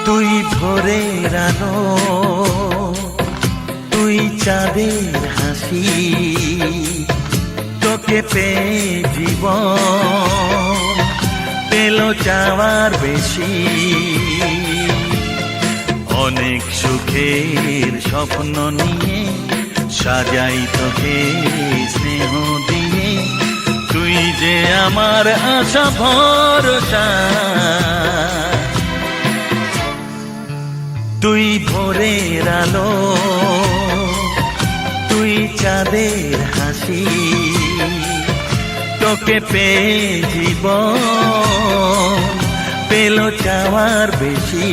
তুই ভোরের আলো, তুই চাঁদের হাসি, তোকে পেয়ে জীবন পেল চাওয়ার বেশি। অনেক সুখের স্বপ্ন নিয়ে সাজাই তোকে স্নেহ দিয়ে, তুই যে আমার আশা ভরসা। তুই ভোরের আলো, তুই চাঁদের হাসি, তোকে পেয়ে জীবন পেল চাওয়ার বেশি।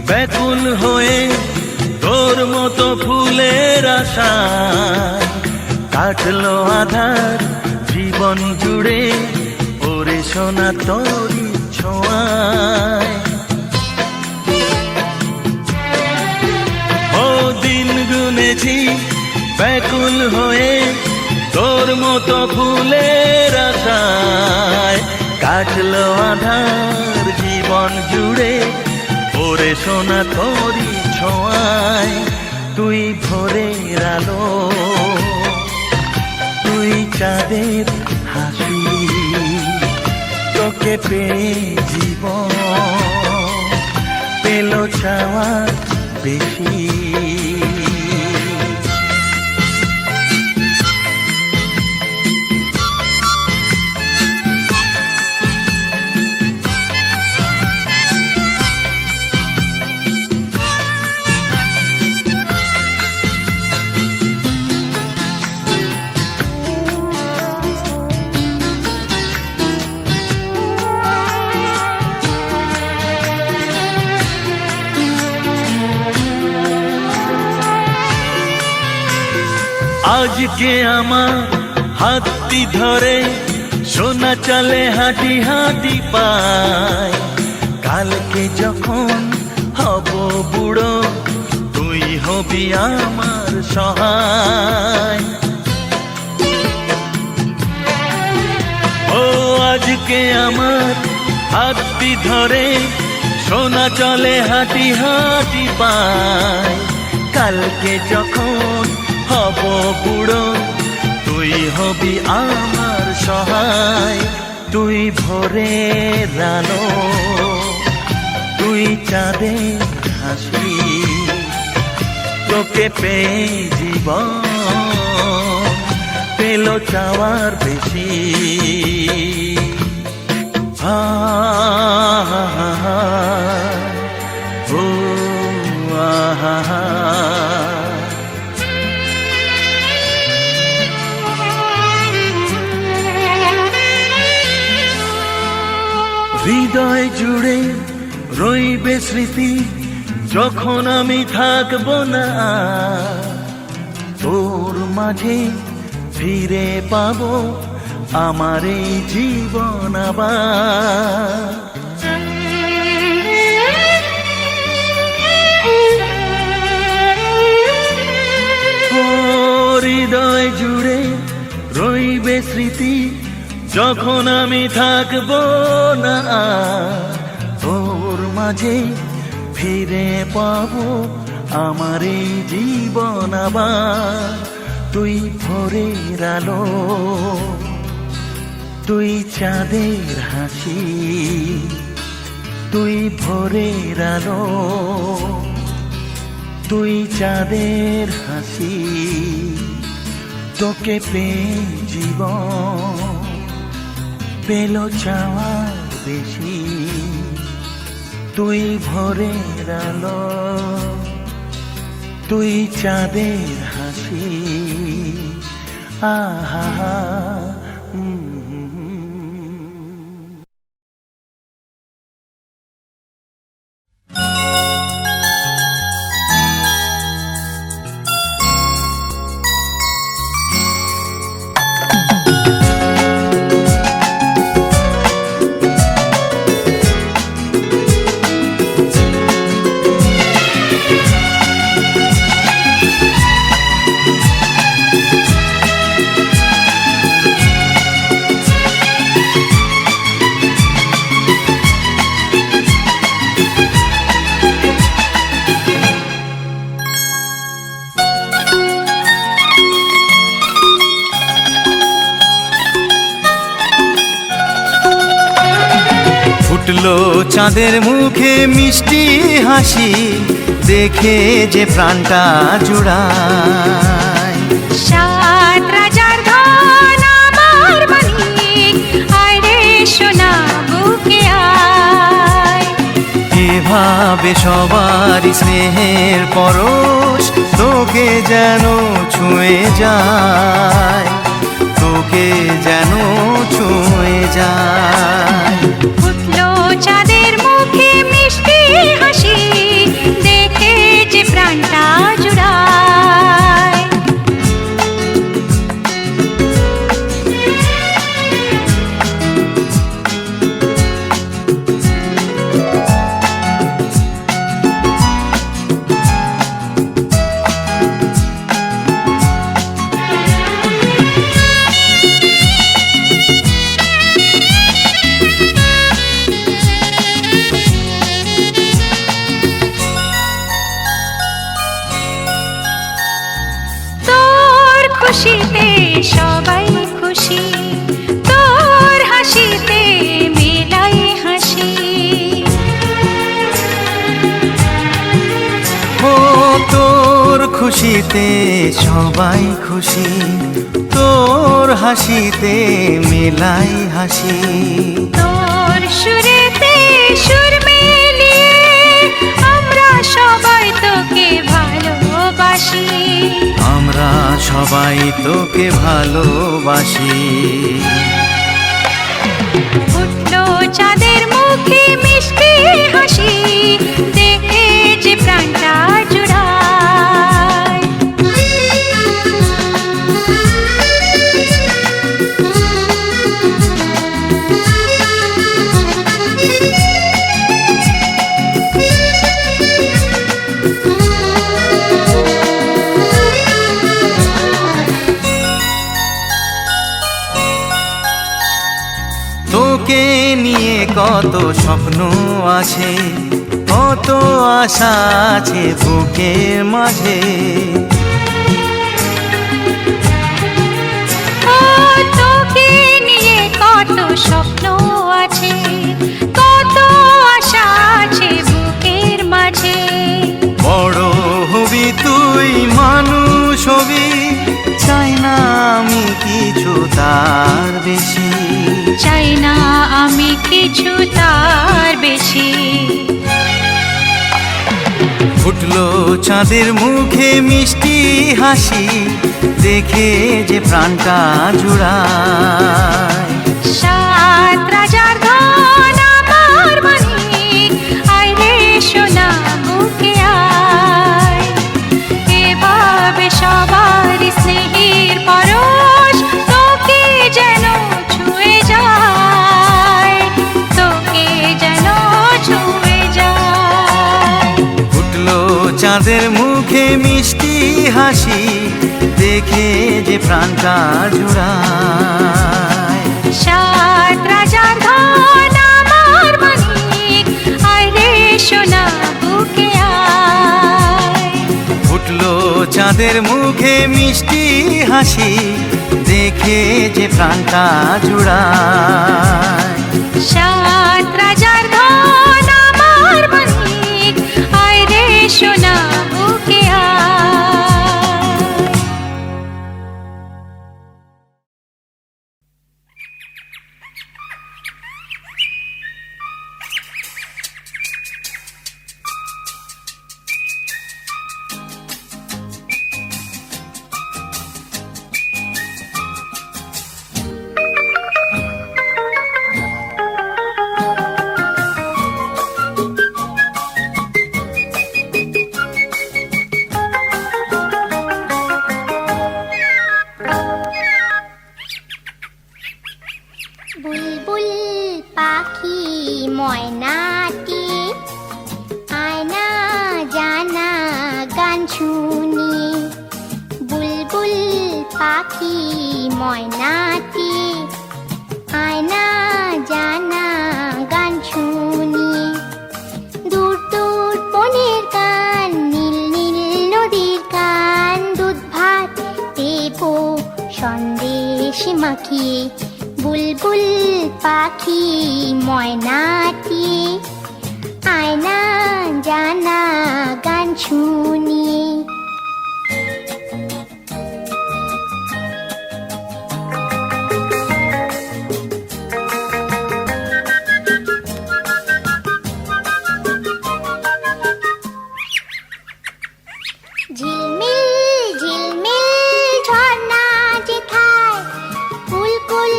ব্যাকুল হয়ে তোর মতো ফুলের আশা, কাটলো আধার জীবন জুড়ে ওরে সোনা তোরি ছোঁয়ায়। ও দিন গুনেছি ব্যাকুল হয়ে তোর মতো ফুলের আশায়, কাটলো আধার জীবন জুড়ে ওরে সোনা তোরি ছোঁয়ায়। তুই ভোরের আলো, তুই চাঁদের হাসি, তোকে পেয়ে জীবন পেল চাওয়ার বেশি। আজকে আমার হাতটি ধরে সোনা চলে হাঁটি হাঁটি পায়, কালকে যখন হব বুড়ো তুই হবি আমার সহায়। ও আজকে আমার হাতটি ধরে সোনা চলে হাঁটি হাঁটি পায়, কালকে যখন হব বুড়ো তুই হবি আমার সহায়। তুই ভোরের আলো, তুই চাঁদের হাসি, তোকে পেয়ে জীবন পেল চাওয়ার বেশি। হা হা হা ও আহা হা। হৃদয় জুড়ে রইবে স্মৃতি যখন আমি থাকবো না, তোর মাঝে ফিরে পাবো আমার এই জীবন আবার। হৃদয় জুড়ে রইবে স্মৃতি যখন আমি থাকবো না, তোর মাঝে ফিরে পাবো আমার এই জীবন আবার। তুই ভোরের আলো, তুই চাঁদের হাসি, তুই ভোরের আলো, তুই চাঁদের হাসি, তোকে পেয়ে জীবন পেল চাওয়ার বেশি। তুই ভোরের আলো, তুই চাঁদের হাসি, আহা। ফুটলো চাঁদের মুখে মিষ্টি হাসি, দেখে যে প্রাণটা জুড়ায়। সাত রাজার ধন আমার মানিক, আয় রে সোনা বুকে আয়। এভাবে সবার স্নেহের পরশ তোকে যেন ছুঁয়ে যায়, তোকে যেন ছুঁয়ে যায়। ফুটলো চাঁদের মুখে মিষ্টি হাসি, দেখে যে প্রাণটা জুড়ায়। খুশিতে সবাই খুশি, তোর হাসিতে মেলাই হাসি। ও তোর খুশিতে সবাই খুশি, তোর হাসিতে মেলাই হাসি। তোর সুরেতে সুর মিলিয়ে আমরা সবাই তোকে ভালোবাসি, আমরা সবাই তোকে ভালোবাসি। ফুটলো চাঁদের মুখে মিষ্টি হাসি, দেখে যে প্রাণটা জুড়ায়। তোকে নিয়ে কত স্বপ্ন আছে, কত আশা আছে বুকের মাঝে। ও তোকে নিয়ে কত স্বপ্ন আছে, কত আশা আছে বুকের মাঝে। বড় হবি তুই, মানুষ হবি, চাই না আমি কিছু তার বেশি, চাই না আমি কিছু তার বেশি। ফুটলো চাঁদের মুখে মিষ্টি হাসি, দেখে যে প্রাণটা জুড়ায়। সাত রাজার ধন আমার মানিক, আয় রে সোনা বুকে আয়। এভাবে সবার স্নেহের পরশ তোকে যেন ছুঁয়ে যায়, তোকে যেন ছুঁয়ে যায়। ফুটলো চাঁদের মুখে মিষ্টি হাসি, দেখে যে প্রাণটা জুড়ায়। সাত রাজার ধন আমার মানিক, আয় রে সোনা বুকে আয়। ফুটলো চাঁদের মুখে মিষ্টি হাসি, দেখে যে প্রাণটা জুড়ায়। সাত রাজার ধন আমার মানিক, আয় রে সোনা বুকে আয়। বুলবুল পাখি ময়নাটি আয়না জানা গান শুনি। বুলবুল পাখি ময়নাটি আয়না জানা গান শুনি। দূর দূর বনের গান, নীল নীল নদীর গান, দুধ ভাত দেবো সন্দেশ মাখিয়ে। বুলবুল পাখি ময়নাটি নাটিয়ে আয়না জানা গান শুনিয়ে। ঝিলমিল ঝিলমিল ঝর্ণা যেথায় কুলকুল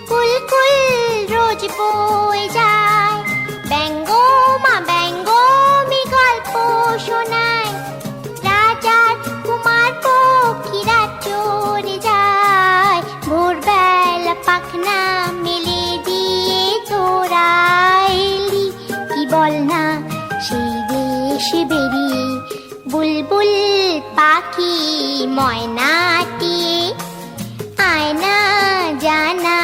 কুলকুল রোজ বয়ে যায়। ব্যঙ্গো মা ব্যঙ্গমি গল্প শোনায়, রাজার কুমার পক্ষীরা চড়ে যায়। ভোরবেলা পাখনা মেলে দিয়ে তোরা এলি, কি বল না সেই দেশে বেরিয়ে বুলবুল পাখি ময়নাটিয়ে আয়না জানা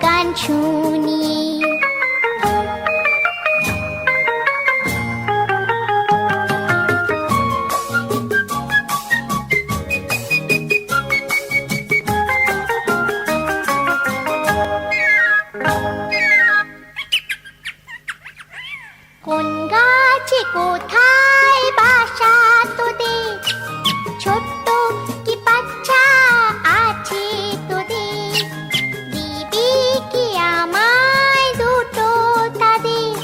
গান শুনিয়ে। কোন গাছে কোথায় বাসা তোদের, ছোট্ট কি বাচ্চা আছে তোদের, দিবি কি আমায় দুটো তাদের,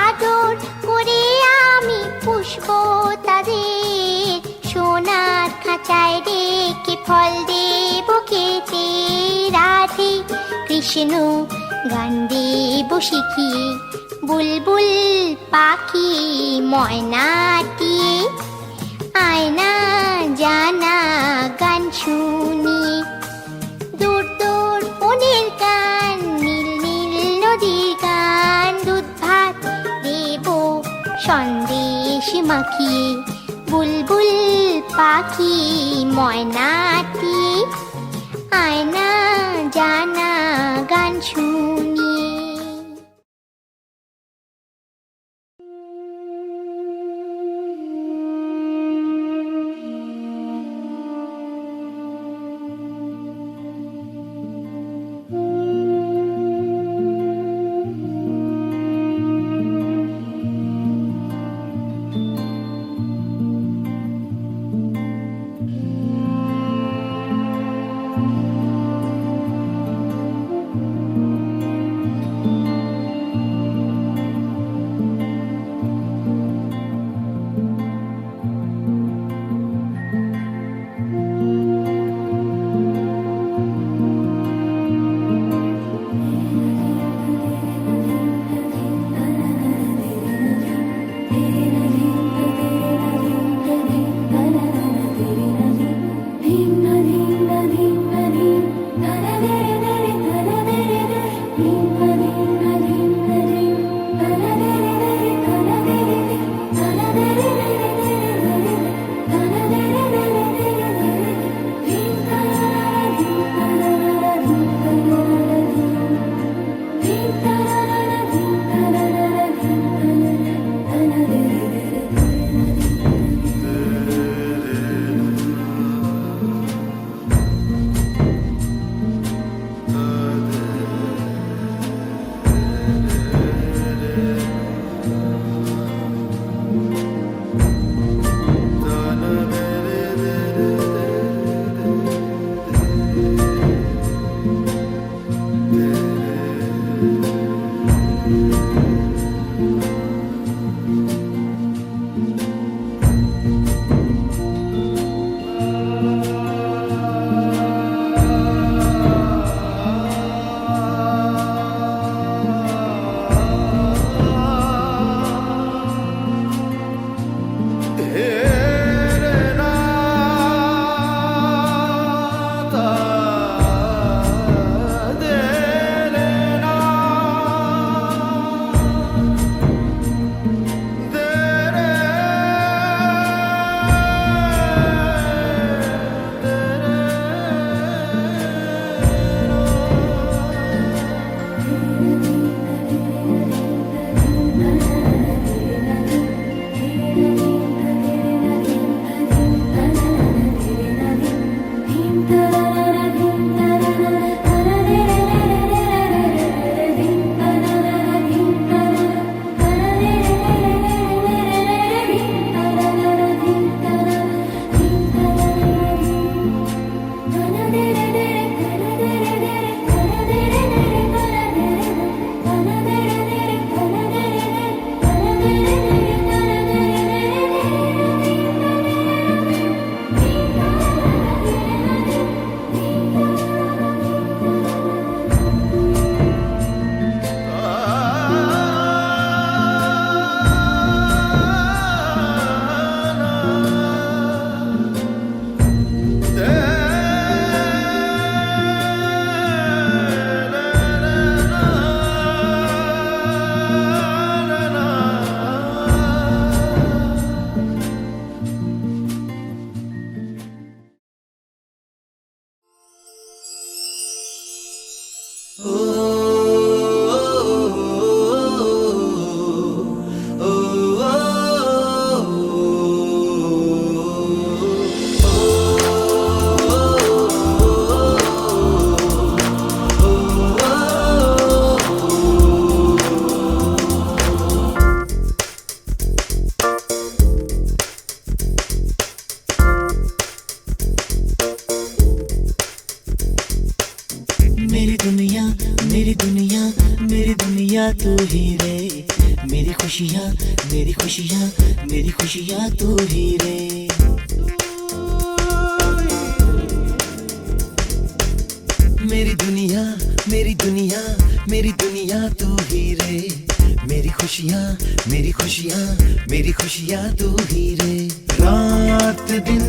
আদর করে আমি পুষবো তাদের। সোনার খাঁচায় রেখে ফল দেব খেতে, রাধে কৃষ্ণ গান দেব শিখিয়ে। বুলবুল পাখি ময়নাটিয়ে আয়না জানা গান শুনিয়ে। দূর দূর বনের গান, নীল নীল নদীর গান, দুধ ভাত দেব সন্দেশ মাখিয়ে। বুলবুল পাখি ময়নাটিয়ে আয়না জানা গান শুনিয়ে। मेरी दुनिया तू ही रे, मेरी खुशियाँ मेरी खुशियाँ मेरी खुशियाँ तू ही रे। मेरी दुनिया मेरी दुनिया मेरी दुनिया तू ही रे, मेरी खुशियाँ मेरी खुशियाँ मेरी खुशियाँ तू ही रे। रात दिन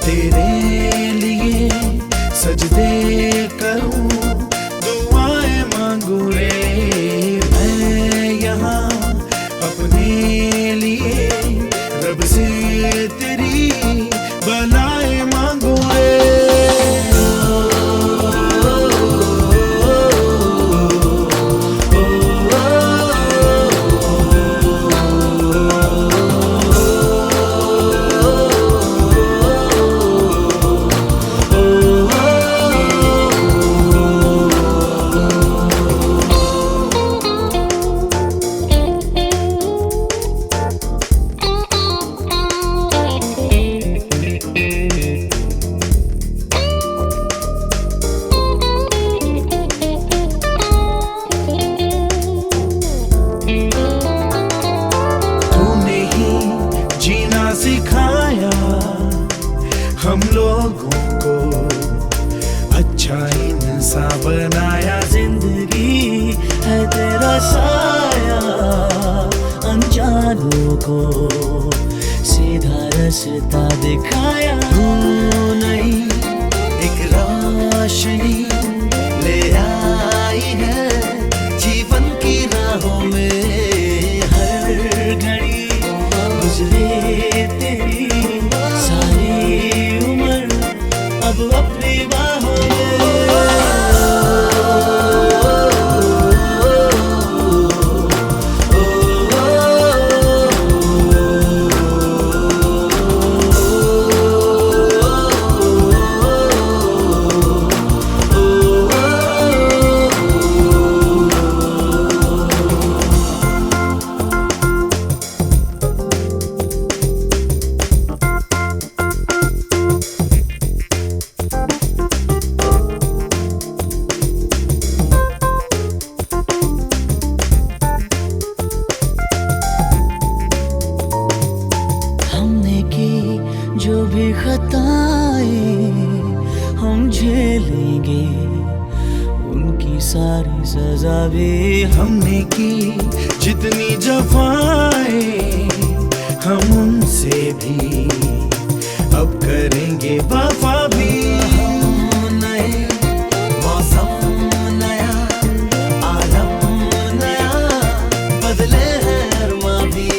तेरे लिए सजदे करूं, दुआएं मांगू रे मैं यहाँ अपने लिए, रब से तेरी भलाई मांगू रे। सिखाया हम लोगों को, अच्छा इंसान बनाया, जिंदगी है तेरा साया, अनजानों को सीधा रास्ता दिखाया। तू नहीं एक रोशनी ले आई है जीवन की राहों में, हर घड़ी गुजरे तेरी सारी उम्र अब अपनी बाहों में। जो भी खताएं हम झेलेंगे, उनकी सारी सजा भी हमने की, जितनी जफाएं हम उनसे भी अब करेंगे वफा भी। नए मौसम नया, आलम नया, बदले हैं अरमा भी,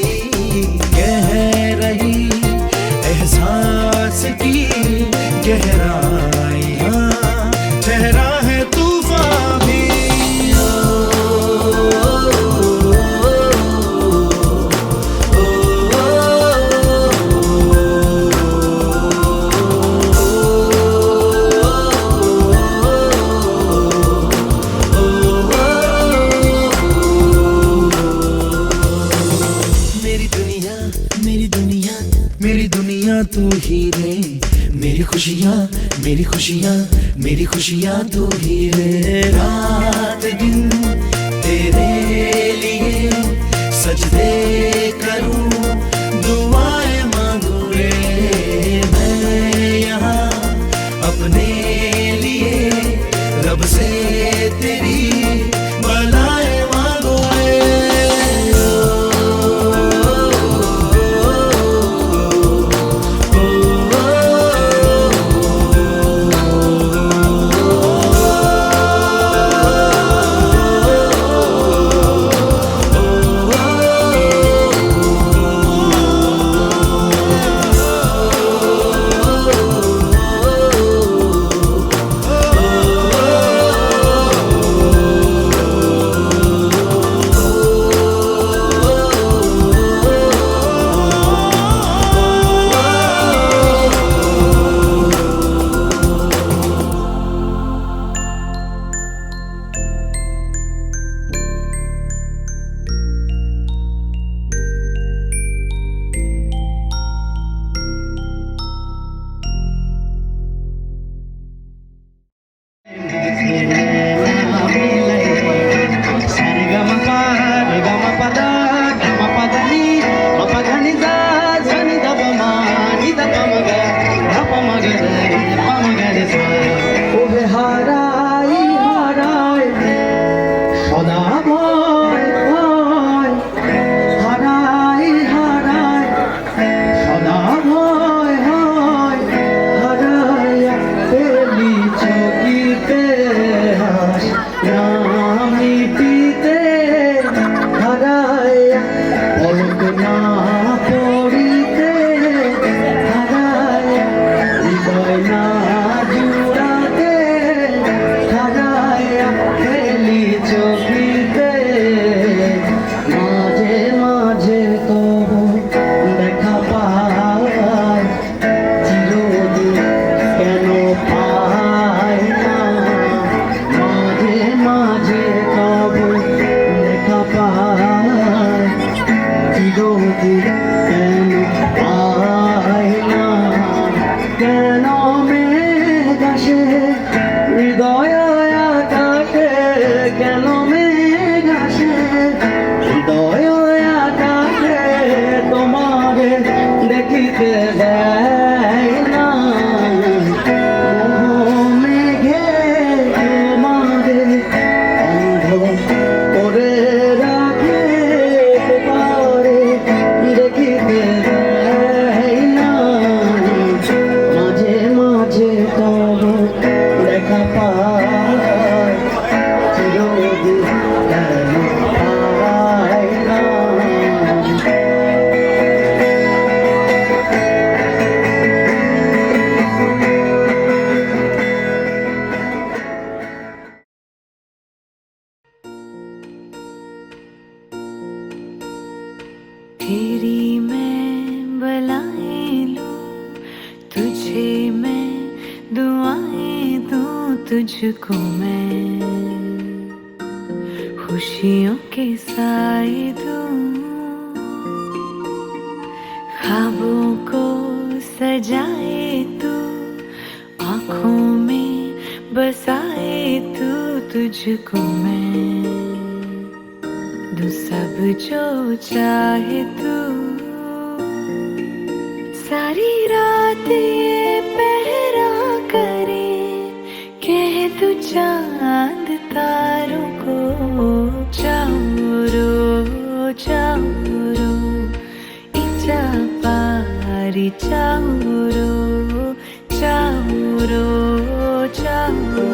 कह रही एहसास की गहराइयाँ, ठहरा है तूफान भी। मेरी दुनिया मेरी दुनिया मेरी दुनिया तू ही रे, मेरी खुशियाँ मेरी खुशियाँ मेरी खुशियाँ तू ही रे। रात दिन तेरे लिए सजदे करूं, दुआएं मांगू रे मैं यहाँ अपने लिए, रब से तेरी भलाई मांगू रे। ভয় ভয় হারাই হারাই সদা ভয় হয় হারাইয়া ফেলি চকিতে নামিতিতে হারাইয়া পলক না পড়িতে হারাইয়া হৃদয় না জুড়াতে হারাইয়া ফেলি চকিতে মাঝে মাঝে তবু দেখা পায় চিরদিন কেন পায় না মাঝে মাঝে তবু দেখা পায় চিরদিন কেন পায় না কেন মেঘ আসে হৃদয় আকাশে কেন মেঘ আসে হৃদয় আকাশে তোমারে দেখিতে দেয় না মেঘে তোমারে অন্ধ করে রাখে পারে দেখিতে দেয় না মাঝে মাঝে তব দেখা পায় চিরদিন কেন পায় না तेरी मैं बलाएं लूं तुझे मैं दुआएं दूं तुझको मैं खुशियों के साए दूं ख्वाबों को सजाए तू आँखों में बसाए तू तुझको मैं दूं सब जो चाहे तू सारी रात ये पहरा करे कह तू चांद तारों को चारो चारो इचा पारी चारो चारो चारो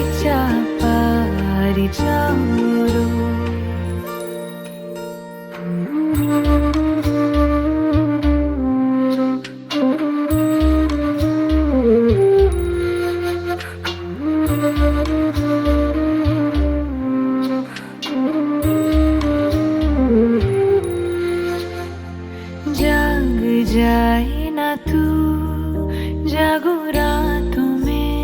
इचा पारी चारो जाग जाए ना तू जागो रातों में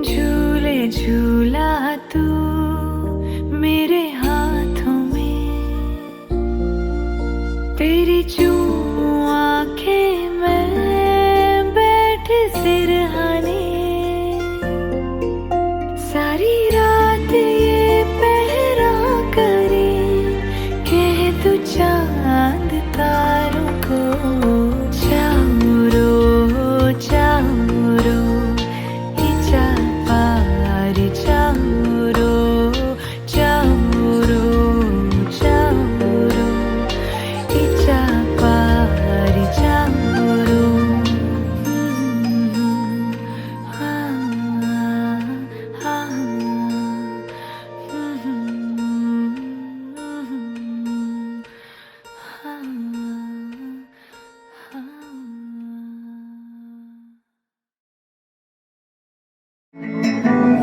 झूले झूला तू मेरे हाथों में तेरी चूम आंखें में बैठ सिरहाने सारी रात ये पहरा करे कह तू चांद तारों को चारो चारो इचा पारी चारो चारो चारो इचा पारी चारो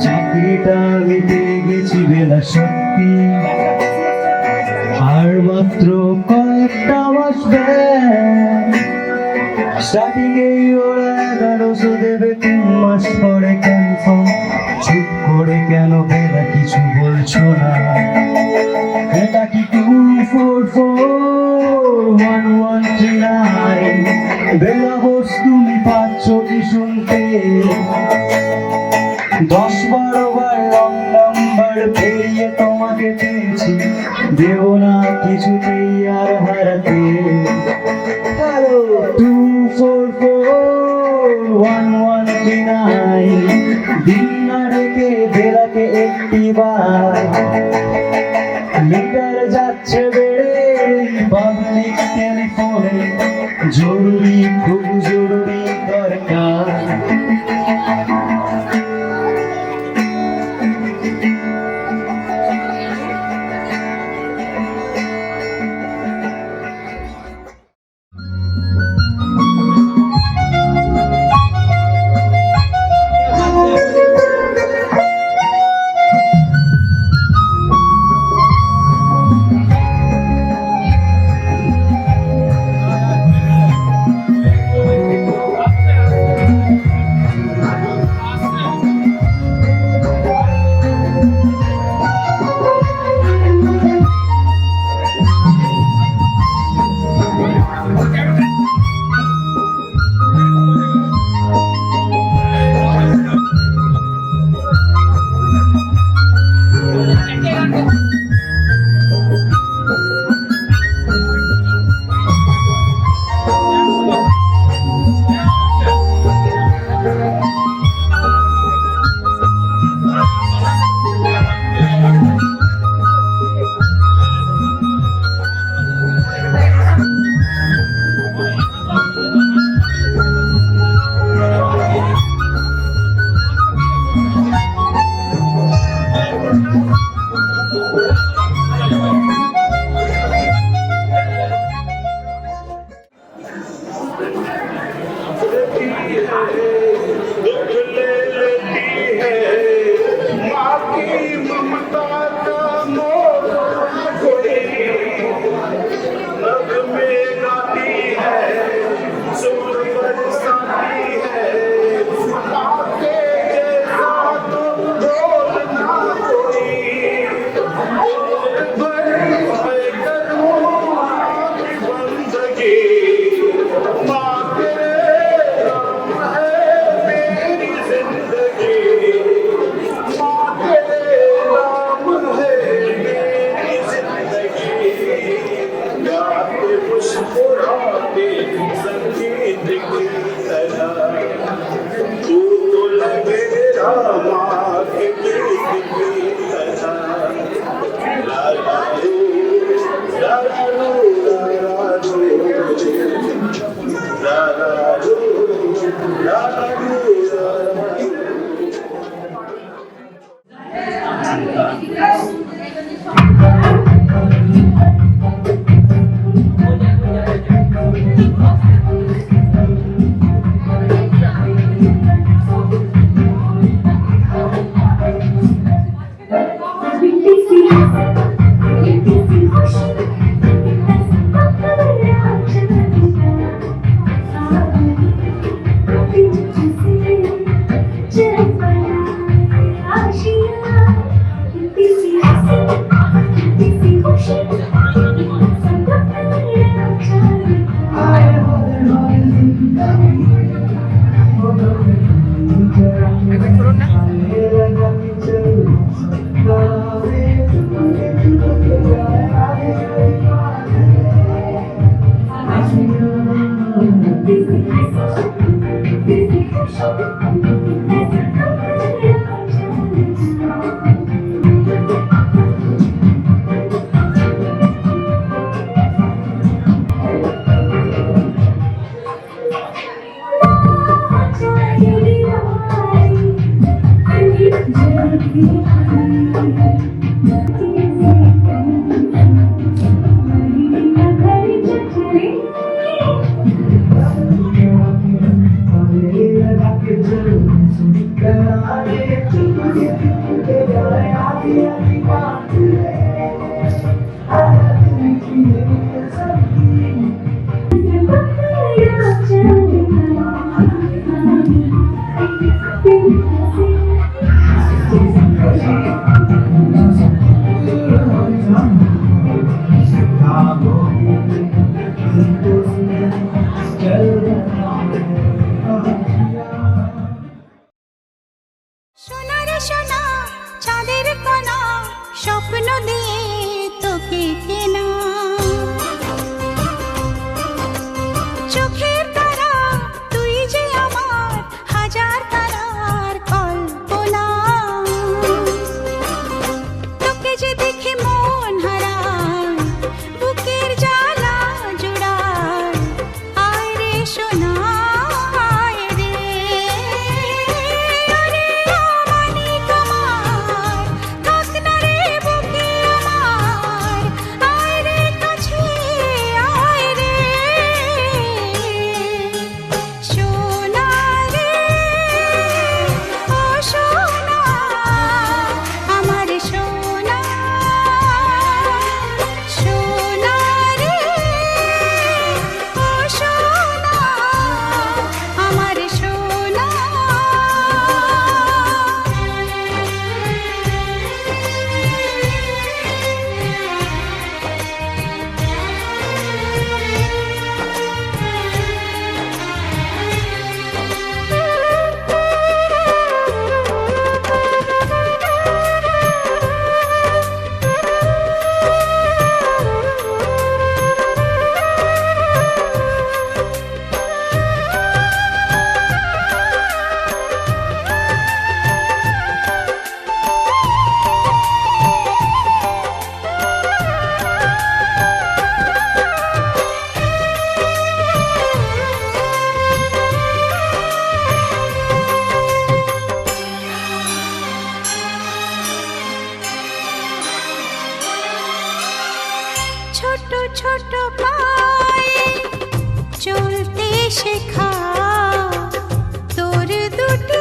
চাকরিটা নিতে গেছি বেলা সত্যি আর মাত্র কয়েকটা বসবে স্টার্টিং এই ওরা 1100 দেবে 3 মাস পরে কনফার্ম চুপ করে কেন বেলা কিছু বলছো না এটা কি 2441139 বেলা বস তুমি পাচ্ছ কি শুনতে 10-12 বার রং নাম্বার পেরিয়ে তোমাকে পেয়েছি দেব না কিছুতেই আর হারাতে হ্যালো 2441139 দিন না রেখে বেলা ডাকে একটিবার, মিটার যাচ্ছে বেড়ে পাবলিক টেলিফোনে, জরুরি খুব জরুরি দরকার। ছোট ছোট পায়ে চলতে শেখা তোর দুটি